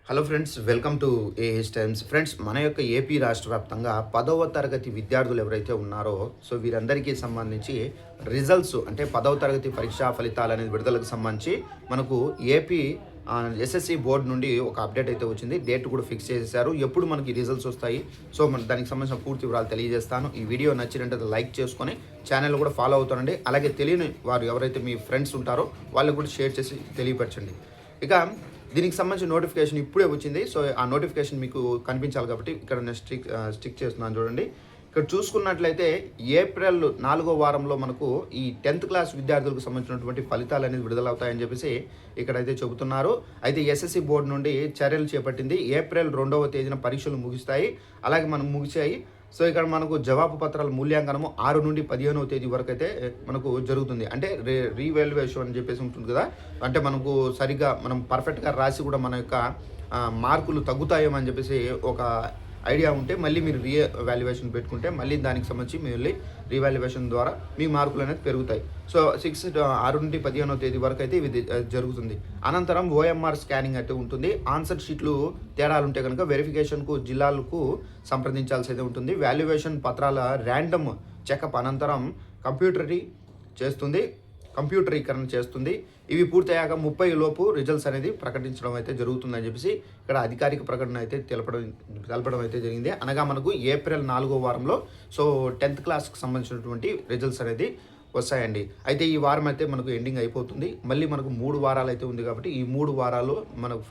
Hello friends, welcome to AH times. Friends, మన యొక్క AP రాష్ట్ర వ్యాప్తంగా 10వ తరగతి విద్యార్థులు ఎవరైతే ఉన్నారో వీరందరికీ సంబంధించి రిజల్ట్స్ అంటే 10వ తరగతి పరీక్షా ఫలితాలు అనేది విడుదలకు సంబంధించి మనకు ఏపీ ఎస్ఎస్సి బోర్డు నుండి ఒక అప్డేట్ అయితే వచ్చింది. డేట్ కూడా ఫిక్స్ చేసేసారు. ఎప్పుడు మనకి రిజల్ట్స్ వస్తాయి, మన దానికి సంబంధించిన పూర్తి వివరాలు తెలియజేస్తాను. ఈ వీడియో నచ్చినట్లయితే లైక్ చేసుకొని ఛానల్ కూడా ఫాలో అవుతానండి. అలాగే తెలియని వారు ఎవరైతే మీ ఫ్రెండ్స్ ఉంటారో వాళ్ళకు కూడా షేర్ చేసి తెలియపరచండి. ఇక దీనికి సంబంధించిన నోటిఫికేషన్ ఇప్పుడే వచ్చింది. ఆ నోటిఫికేషన్ మీకు కనిపించాలి కాబట్టి ఇక్కడ నేను స్టిక్ చేస్తున్నాను చూడండి. ఇక్కడ చూసుకున్నట్లయితే ఏప్రిల్ 4వ వారంలో మనకు ఈ 10th క్లాస్ విద్యార్థులకు సంబంధించినటువంటి ఫలితాలు అనేది విడుదలవుతాయని చెప్పేసి ఇక్కడైతే చెబుతున్నారు. అయితే ఎస్ఎస్సి బోర్డు నుండి చర్యలు చేపట్టింది. ఏప్రిల్ 2వ తేదీన పరీక్షలు ముగిస్తాయి. అలాగే మనం ముగిసాయి. ఇక్కడ మనకు జవాబు పత్రాల మూల్యాంకనము 6 నుండి 15వ తేదీ వరకు అయితే మనకు జరుగుతుంది. అంటే రీవాల్యుయేషన్ అని చెప్పేసి ఉంటుంది కదా, అంటే మనకు సరిగ్గా మనం పర్ఫెక్ట్గా రాసి కూడా మన యొక్క మార్కులు తగ్గుతాయేమని చెప్పేసి ఒక ఐడియా ఉంటే మళ్ళీ మీరు రీవాల్యుయేషన్ పెట్టుకుంటే మళ్ళీ దానికి సంబంధించి మళ్ళీ రీవాల్యుయేషన్ ద్వారా మీ మార్కులు అనేది పెరుగుతాయి. 6 నుండి 15వ తేదీ వరకు అయితే ఇది జరుగుతుంది. అనంతరం ఓఎంఆర్ స్కానింగ్ అయితే ఉంటుంది. ఆన్సర్ షీట్లు తేడాలు ఉంటే కనుక వెరిఫికేషన్కు జిల్లాలకు సంప్రదించాల్సి అయితే ఉంటుంది. వాల్యుయేషన్ పత్రాల ర్యాండమ్ చెకప్ అనంతరం కంప్యూటరీకరణ చేస్తుంది. ఇవి పూర్తయ్యాక 30 లోపు రిజల్ట్స్ అనేది ప్రకటించడం అయితే జరుగుతుందని చెప్పేసి ఇక్కడ అధికారిక ప్రకటన అయితే తెలపడం అయితే జరిగింది. అనగా మనకు ఏప్రిల్ 4వ వారంలో 10th క్లాస్కి సంబంధించినటువంటి రిజల్ట్స్ అనేది వస్తాయండి. అయితే ఈ వారం అయితే మనకు ఎండింగ్ అయిపోతుంది. మళ్ళీ మనకు 3 వారాలు అయితే ఉంది కాబట్టి ఈ 3 వారాలు మనకు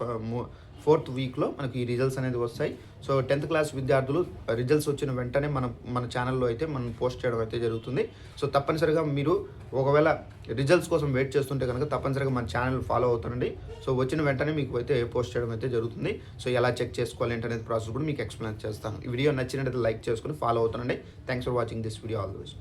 4th వీక్లో మనకి ఈ రిజల్ట్స్ అనేది వస్తాయి. 10th క్లాస్ విద్యార్థులు రిజల్ట్స్ వచ్చిన వెంటనే మన ఛానల్లో అయితే మనం పోస్ట్ చేయడం అయితే జరుగుతుంది. తప్పనిసరిగా మీరు ఒకవేళ రిజల్ట్స్ కోసం వెయిట్ చేస్తుంటే కనుక తప్పనిసరిగా మన ఛానల్ ఫాలో అవుతానండి. వచ్చిన వెంటనే మీకు అయితే పోస్ట్ చేయడం అయితే జరుగుతుంది. ఎలా చెక్ చేసుకోవాలి ఏంటనేది ప్రాసెస్ కూడా మీకు ఎక్స్ప్లెయిన్ చేస్తాను. ఈ వీడియో నచ్చినట్లయితే లైక్ చేసుకుని ఫాలో అవుతానండి. Thanks for watching this video. All the best.